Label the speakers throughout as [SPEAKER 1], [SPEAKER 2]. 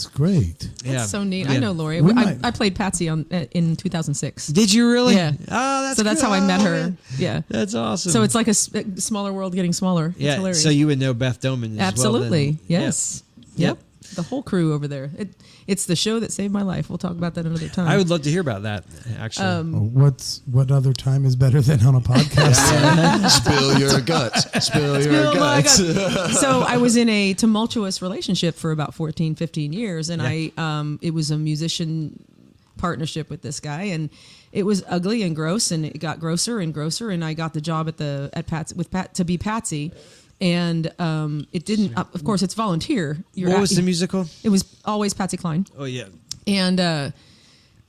[SPEAKER 1] That's great.
[SPEAKER 2] That's so neat. I know Lori. I played Patsy in 2006.
[SPEAKER 3] Did you really?
[SPEAKER 2] Yeah.
[SPEAKER 3] Oh,
[SPEAKER 2] that's how I met her. Yeah.
[SPEAKER 3] That's awesome.
[SPEAKER 2] So it's like a smaller world getting smaller.
[SPEAKER 3] Yeah.
[SPEAKER 2] It's hilarious.
[SPEAKER 3] So you would know Beth Doman as
[SPEAKER 2] Absolutely.
[SPEAKER 3] well. Absolutely.
[SPEAKER 2] Yes. Yep. The whole crew over there. It's the show that saved my life. We'll talk about that another time.
[SPEAKER 3] I would love to hear about that, actually.
[SPEAKER 1] What other time is better than on a podcast?
[SPEAKER 4] Spill your guts. Spill your guts.
[SPEAKER 2] So I was in a tumultuous relationship for about 14, 15 years, and it was a musician partnership with this guy, and it was ugly and gross, and it got grosser and grosser, and I got the job at Patsy to be Patsy. And it didn't. Of course, it's volunteer.
[SPEAKER 3] What was the musical?
[SPEAKER 2] It was always Patsy Cline.
[SPEAKER 3] Oh yeah.
[SPEAKER 2] And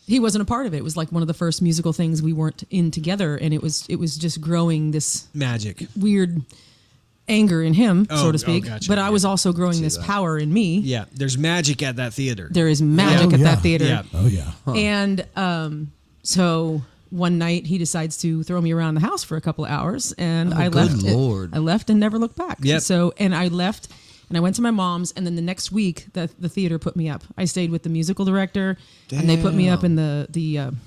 [SPEAKER 2] he wasn't a part of it. It was like one of the first musical things we weren't in together, and it was just growing this
[SPEAKER 3] magic,
[SPEAKER 2] weird anger in him, so to speak.
[SPEAKER 3] Gotcha.
[SPEAKER 2] But I was also growing this power in me.
[SPEAKER 3] Yeah, there's magic at that theater.
[SPEAKER 2] There is magic at that theater.
[SPEAKER 3] Yeah.
[SPEAKER 1] Oh yeah.
[SPEAKER 2] Huh. And so. One night he decides to throw me around the house for a couple of hours, and I left. I left and never looked back.
[SPEAKER 3] Yep.
[SPEAKER 2] So, and I left, and I went to my mom's, and then the next week the theater put me up. I stayed with the musical director, and they put me up in the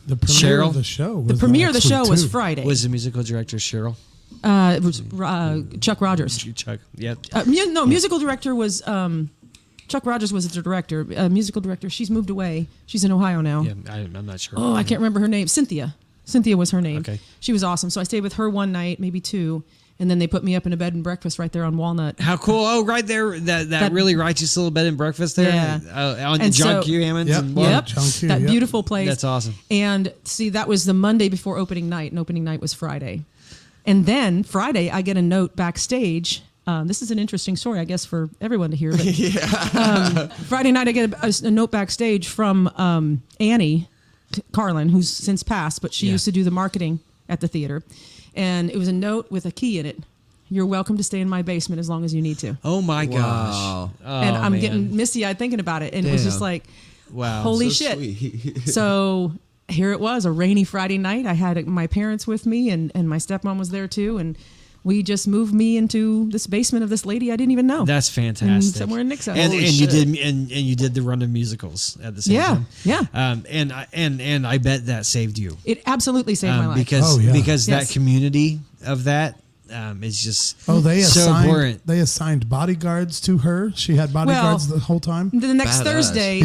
[SPEAKER 1] premiere of the show.
[SPEAKER 2] The premiere of the show was Friday.
[SPEAKER 3] Was the musical director Cheryl?
[SPEAKER 2] It was Chuck Rogers.
[SPEAKER 3] Chuck. Yep.
[SPEAKER 2] Musical director was. Chuck Rogers was the director. Musical director. She's moved away. She's in Ohio now.
[SPEAKER 3] Yeah, I'm not sure.
[SPEAKER 2] Oh, I can't remember her name. Cynthia was her name.
[SPEAKER 3] Okay.
[SPEAKER 2] She was awesome. So I stayed with her one night, maybe two, and then they put me up in a bed and breakfast right there on Walnut.
[SPEAKER 3] How cool. Oh, right there. That really righteous little bed and breakfast there.
[SPEAKER 2] Yeah.
[SPEAKER 3] On John Q. Hammond's.
[SPEAKER 2] Yep. That beautiful place.
[SPEAKER 3] That's awesome.
[SPEAKER 2] And see, that was the Monday before opening night, and opening night was Friday. And then Friday, I get a note backstage. This is an interesting story, I guess, for everyone to hear. But, Friday night, I get a note backstage from Annie Carlin, who's since passed, but she used to do the marketing at the theater. And it was a note with a key in it. You're welcome to stay in my basement as long as you need to.
[SPEAKER 3] Oh, my gosh.
[SPEAKER 2] And I'm getting misty-eyed thinking about it. And it was just like, wow, holy shit. So here it was, a rainy Friday night. I had my parents with me, and my stepmom was there too. And we just moved me into this basement of this lady I didn't even know.
[SPEAKER 3] That's fantastic.
[SPEAKER 2] Somewhere in Nixon.
[SPEAKER 3] And you did the run of musicals at the same time.
[SPEAKER 2] Yeah.
[SPEAKER 3] And I bet that saved you.
[SPEAKER 2] It absolutely saved my life.
[SPEAKER 3] Because that community of that is just so important.
[SPEAKER 1] They assigned bodyguards to her. She had bodyguards the whole time.
[SPEAKER 2] The next Thursday.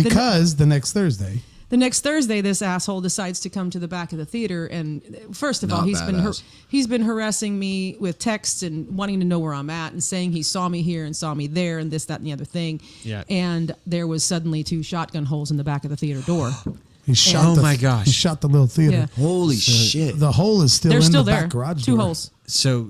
[SPEAKER 2] The next Thursday, this asshole decides to come to the back of the theater, and first of all, he's been harassing me with texts and wanting to know where I'm at, and saying he saw me here and saw me there, and this, that, and the other thing. Yeah. And there was suddenly 2 shotgun holes in the back of the theater door.
[SPEAKER 1] He shot He shot the little theater.
[SPEAKER 2] Yeah.
[SPEAKER 4] Holy shit!
[SPEAKER 1] The hole is still in the back garage door.
[SPEAKER 2] 2 holes.
[SPEAKER 3] So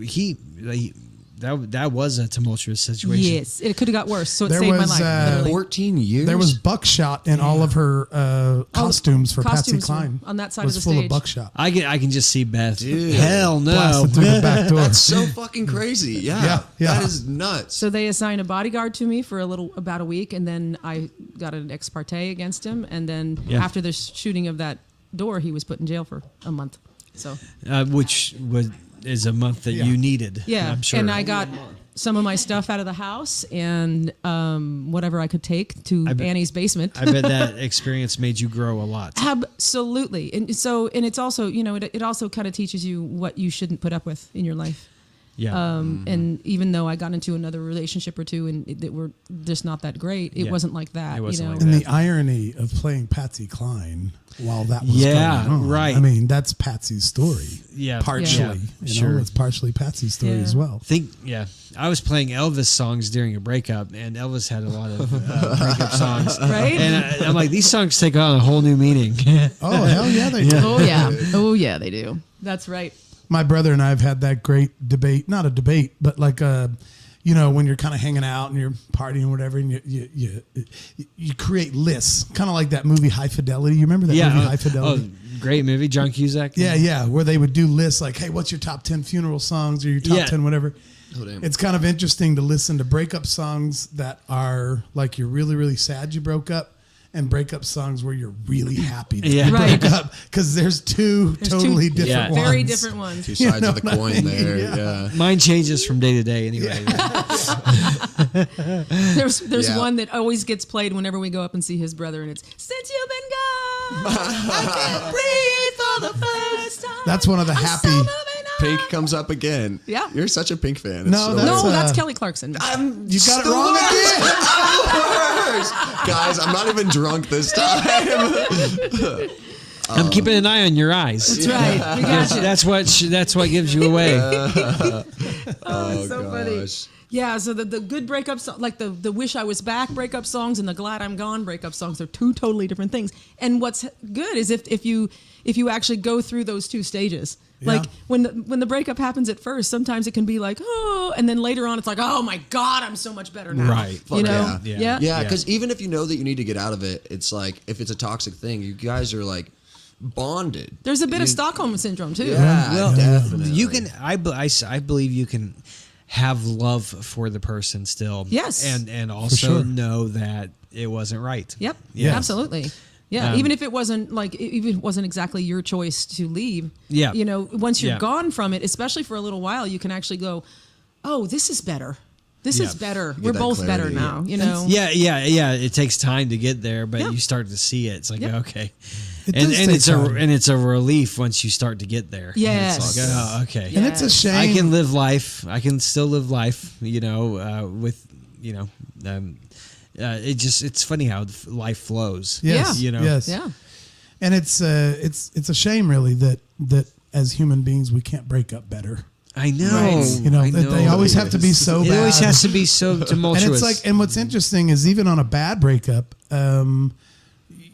[SPEAKER 3] that was a tumultuous situation.
[SPEAKER 2] Yes, it could have got worse. So it saved my life.
[SPEAKER 4] 14 years.
[SPEAKER 1] There was buckshot in all of her costumes for Patsy Cline.
[SPEAKER 2] On that side of the
[SPEAKER 1] full
[SPEAKER 2] stage.
[SPEAKER 1] of buckshot.
[SPEAKER 3] I can just see Beth. Dude. Hell no!
[SPEAKER 1] Blasted through the back door.
[SPEAKER 4] That's so fucking crazy. Yeah. That is nuts.
[SPEAKER 2] So they assigned a bodyguard to me for about a week, and then I got an ex parte against him, and then after the shooting of that door, he was put in jail for a month. So,
[SPEAKER 3] which is a month that you needed.
[SPEAKER 2] Yeah,
[SPEAKER 3] I'm sure.
[SPEAKER 2] And I got some of my stuff out of the house and whatever I could take to Annie's basement.
[SPEAKER 3] I bet that experience made you grow a lot.
[SPEAKER 2] Absolutely. And it's also, it also kind of teaches you what you shouldn't put up with in your life.
[SPEAKER 3] Yeah.
[SPEAKER 2] And even though I got into another relationship or two and that were just not that great, it wasn't like that.
[SPEAKER 3] It wasn't like
[SPEAKER 1] and
[SPEAKER 3] that.
[SPEAKER 1] the irony of playing Patsy Cline while that was going on.
[SPEAKER 3] Right.
[SPEAKER 1] I mean, that's Patsy's story.
[SPEAKER 3] Yeah.
[SPEAKER 1] Partially. It's partially Patsy's story as well.
[SPEAKER 3] I was playing Elvis songs during a breakup, and Elvis had a lot of breakup songs.
[SPEAKER 2] Right?
[SPEAKER 3] And I'm like, these songs take on a whole new meaning.
[SPEAKER 1] Oh, hell yeah, they do.
[SPEAKER 2] Oh, yeah, they do. That's right.
[SPEAKER 1] My brother and I have had that great debate, not a debate, but like when you're kind of hanging out and you're partying or whatever, and you create lists, kind of like that movie High Fidelity. You remember that movie High Fidelity?
[SPEAKER 3] Oh, great movie, John Cusack.
[SPEAKER 1] Yeah, where they would do lists like, hey, what's your top 10 funeral songs or your top 10 whatever. Oh, it's kind of interesting to listen to breakup songs that are like you're really, really sad you broke up, and breakup songs where you're really happy that you broke up, because there's two totally different ones.
[SPEAKER 2] Very different ones.
[SPEAKER 4] Two sides of the coin there. Yeah.
[SPEAKER 3] Mine changes from day to day anyway.
[SPEAKER 2] There's one that always gets played whenever we go up and see his brother, and it's "Since You've Been Gone, I can't breathe for the first time."
[SPEAKER 1] That's one of the happy.
[SPEAKER 2] So moving on.
[SPEAKER 4] Pink comes up again.
[SPEAKER 2] Yeah.
[SPEAKER 4] You're such a Pink fan. It's
[SPEAKER 1] No, that's-
[SPEAKER 2] That's Kelly Clarkson.
[SPEAKER 1] You got it wrong again.
[SPEAKER 4] Worst. Guys, I'm not even drunk this time.
[SPEAKER 3] I'm keeping an eye on your eyes.
[SPEAKER 2] That's right. We got you.
[SPEAKER 3] That's what gives you away.
[SPEAKER 2] Oh, it's so
[SPEAKER 4] gosh.
[SPEAKER 2] funny. Yeah, so the good breakup songs, like the Wish I Was Back breakup songs and the Glad I'm Gone breakup songs, are two totally different things. And what's good is if you actually go through those two stages.
[SPEAKER 1] Yeah.
[SPEAKER 2] Like when the breakup happens at first, sometimes it can be like, oh, and then later on it's like, oh my God, I'm so much better now.
[SPEAKER 3] Right.
[SPEAKER 2] You know?
[SPEAKER 3] Yeah.
[SPEAKER 4] Yeah, because even if you know that you need to get out of it, it's like if it's a toxic thing, you guys are like bonded.
[SPEAKER 2] There's a bit of Stockholm syndrome too.
[SPEAKER 4] Yeah,
[SPEAKER 3] Well,
[SPEAKER 4] definitely.
[SPEAKER 3] You can. I believe you can have love for the person still.
[SPEAKER 2] Yes.
[SPEAKER 3] And also
[SPEAKER 1] sure.
[SPEAKER 3] know that it wasn't right.
[SPEAKER 2] Yep.
[SPEAKER 1] Yes.
[SPEAKER 2] Absolutely. Yeah. Even if it wasn't exactly your choice to leave.
[SPEAKER 3] Yeah.
[SPEAKER 2] You know, once you're
[SPEAKER 3] Yeah.
[SPEAKER 2] gone from it, especially for a little while, you can actually go, oh, this is better. This is better. We're
[SPEAKER 4] that
[SPEAKER 2] both better
[SPEAKER 4] clarity.
[SPEAKER 2] now. You know.
[SPEAKER 3] Yeah. It takes time to get there, but
[SPEAKER 2] Yeah.
[SPEAKER 3] you start to see it. It's like okay,
[SPEAKER 1] It
[SPEAKER 3] and
[SPEAKER 1] does take
[SPEAKER 3] it's
[SPEAKER 1] time.
[SPEAKER 3] it's a relief once you start to get there.
[SPEAKER 2] Yes.
[SPEAKER 3] It's like, oh, okay.
[SPEAKER 1] And it's a shame.
[SPEAKER 3] I can live life. I can still live life. You know, with you know, it's funny how life flows.
[SPEAKER 1] Yes.
[SPEAKER 2] Yeah.
[SPEAKER 3] You know.
[SPEAKER 1] Yes.
[SPEAKER 2] Yeah.
[SPEAKER 1] And it's a shame really that as human beings we can't break up better.
[SPEAKER 3] I know.
[SPEAKER 2] Right.
[SPEAKER 1] You know,
[SPEAKER 3] I
[SPEAKER 1] that they always have to be so
[SPEAKER 3] It
[SPEAKER 1] bad.
[SPEAKER 3] always has to be so tumultuous.
[SPEAKER 1] And it's like, and what's interesting is even on a bad breakup,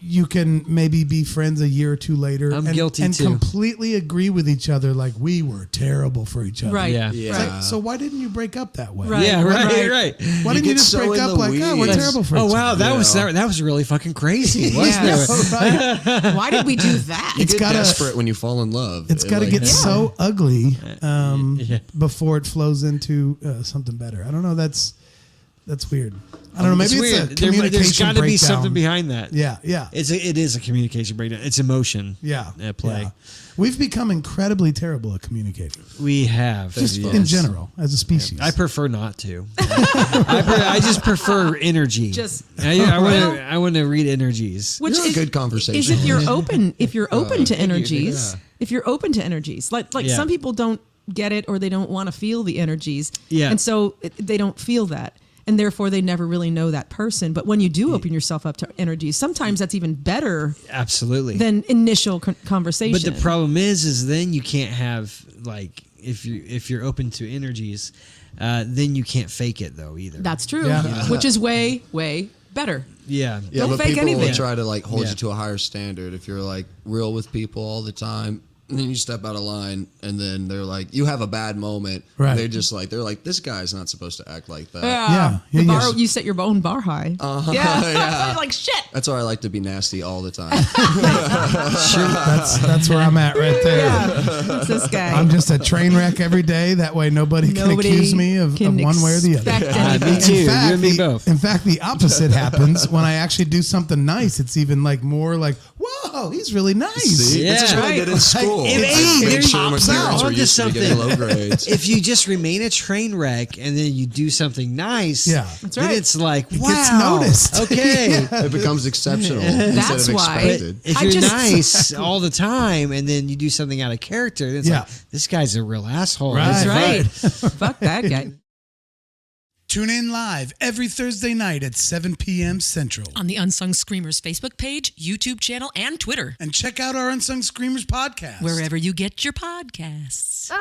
[SPEAKER 1] you can maybe be friends a year or two later.
[SPEAKER 3] I'm
[SPEAKER 1] and,
[SPEAKER 3] guilty
[SPEAKER 1] and
[SPEAKER 3] too.
[SPEAKER 1] completely agree with each other. Like we were terrible for each other.
[SPEAKER 2] Right.
[SPEAKER 3] Yeah.
[SPEAKER 4] Yeah.
[SPEAKER 1] It's like, so why didn't you break up that way?
[SPEAKER 2] Right.
[SPEAKER 3] Yeah, right.
[SPEAKER 1] Why didn't you
[SPEAKER 4] get
[SPEAKER 1] just
[SPEAKER 4] so
[SPEAKER 1] break
[SPEAKER 4] in
[SPEAKER 1] up
[SPEAKER 4] the
[SPEAKER 1] like, oh, we're
[SPEAKER 4] weeds.
[SPEAKER 1] terrible for
[SPEAKER 3] Oh
[SPEAKER 1] each
[SPEAKER 3] wow,
[SPEAKER 1] other?
[SPEAKER 3] that was really fucking crazy, wasn't
[SPEAKER 2] Yeah.
[SPEAKER 3] it?
[SPEAKER 1] Right.
[SPEAKER 2] Why did we do that?
[SPEAKER 4] You get
[SPEAKER 1] gotta-
[SPEAKER 4] desperate when you fall in love.
[SPEAKER 1] It's got to
[SPEAKER 4] Like,
[SPEAKER 1] get so ugly
[SPEAKER 3] Yeah.
[SPEAKER 1] before it flows into something better. I don't know. That's weird. I don't know. Maybe it's
[SPEAKER 3] weird.
[SPEAKER 1] a communication
[SPEAKER 3] There's got to be
[SPEAKER 1] breakdown.
[SPEAKER 3] something behind that.
[SPEAKER 1] Yeah, yeah.
[SPEAKER 3] It is a communication breakdown. It's emotion.
[SPEAKER 1] Yeah.
[SPEAKER 3] At play.
[SPEAKER 1] Yeah. We've become incredibly terrible at communicating,
[SPEAKER 3] We have.
[SPEAKER 1] just
[SPEAKER 3] yes.
[SPEAKER 1] in general as a species.
[SPEAKER 3] I prefer not to. I just prefer energy. I want to read energies.
[SPEAKER 2] Which
[SPEAKER 4] You're a
[SPEAKER 2] is
[SPEAKER 4] good conversation.
[SPEAKER 2] Is if you're open to energies.
[SPEAKER 4] yeah.
[SPEAKER 2] If you're open to energies, like
[SPEAKER 3] Yeah.
[SPEAKER 2] some people don't get it or they don't want to feel the energies.
[SPEAKER 3] Yeah.
[SPEAKER 2] And so they don't feel that. And therefore they never really know that person. But when you do open yourself up to energies, sometimes that's even better
[SPEAKER 3] Absolutely.
[SPEAKER 2] than initial conversation.
[SPEAKER 3] But the problem is then you can't have like if you're open to energies, then you can't fake it though either.
[SPEAKER 2] That's true.
[SPEAKER 1] Yeah.
[SPEAKER 2] Which is way, way better.
[SPEAKER 3] yeah.
[SPEAKER 4] Yeah,
[SPEAKER 2] Don't
[SPEAKER 4] but
[SPEAKER 2] fake
[SPEAKER 4] people
[SPEAKER 2] anything.
[SPEAKER 4] will try to like hold
[SPEAKER 3] Yeah.
[SPEAKER 4] you to a higher standard if you're like real with people all the time. And then you step out of line, and then they're like, you have a bad moment.
[SPEAKER 1] Right.
[SPEAKER 4] And they're like, this guy's not supposed to act like that.
[SPEAKER 1] Yeah.
[SPEAKER 2] The
[SPEAKER 1] Yeah,
[SPEAKER 2] bar,
[SPEAKER 1] yes.
[SPEAKER 2] you set your own bar high.
[SPEAKER 4] Yeah.
[SPEAKER 2] Like shit.
[SPEAKER 4] That's why I like to be nasty all the time.
[SPEAKER 1] That's where I'm at right there.
[SPEAKER 2] Yeah. It's this guy.
[SPEAKER 1] I'm just a train wreck every day. That way nobody can accuse me of
[SPEAKER 2] can
[SPEAKER 1] one way or the other.
[SPEAKER 2] expect
[SPEAKER 3] Me
[SPEAKER 2] anything.
[SPEAKER 3] too. You and me both.
[SPEAKER 1] In fact, the opposite happens when I actually do something nice. It's even like more like, whoa, he's really nice.
[SPEAKER 4] See?
[SPEAKER 3] Yeah.
[SPEAKER 4] This is what I did in school.
[SPEAKER 1] Hey,
[SPEAKER 4] I
[SPEAKER 1] there
[SPEAKER 4] made
[SPEAKER 1] you
[SPEAKER 4] sure my
[SPEAKER 1] pops
[SPEAKER 4] parents
[SPEAKER 1] out.
[SPEAKER 4] were
[SPEAKER 3] Onto
[SPEAKER 4] used to getting
[SPEAKER 3] something.
[SPEAKER 4] low grades.
[SPEAKER 3] If you just remain a train wreck and then you do something nice,
[SPEAKER 1] Yeah.
[SPEAKER 2] That's
[SPEAKER 3] then
[SPEAKER 2] right.
[SPEAKER 3] it's like,
[SPEAKER 1] It
[SPEAKER 3] wow,
[SPEAKER 1] gets noticed.
[SPEAKER 3] Okay.
[SPEAKER 4] It becomes exceptional instead
[SPEAKER 2] That's
[SPEAKER 4] of
[SPEAKER 2] why-
[SPEAKER 4] expected.
[SPEAKER 3] If
[SPEAKER 2] I
[SPEAKER 3] you're
[SPEAKER 2] just-
[SPEAKER 3] nice all the time and then you do something out of character, then it's
[SPEAKER 1] Yeah.
[SPEAKER 3] like, this guy's a real asshole.
[SPEAKER 1] Right.
[SPEAKER 2] That's
[SPEAKER 3] It's
[SPEAKER 2] right. Fuck that guy.
[SPEAKER 1] Tune in live every Thursday night at 7 p.m. Central.
[SPEAKER 5] On the Unsung Screamers Facebook page, YouTube channel, and Twitter.
[SPEAKER 1] And check out our Unsung Screamers podcast.
[SPEAKER 5] Wherever you get your podcasts.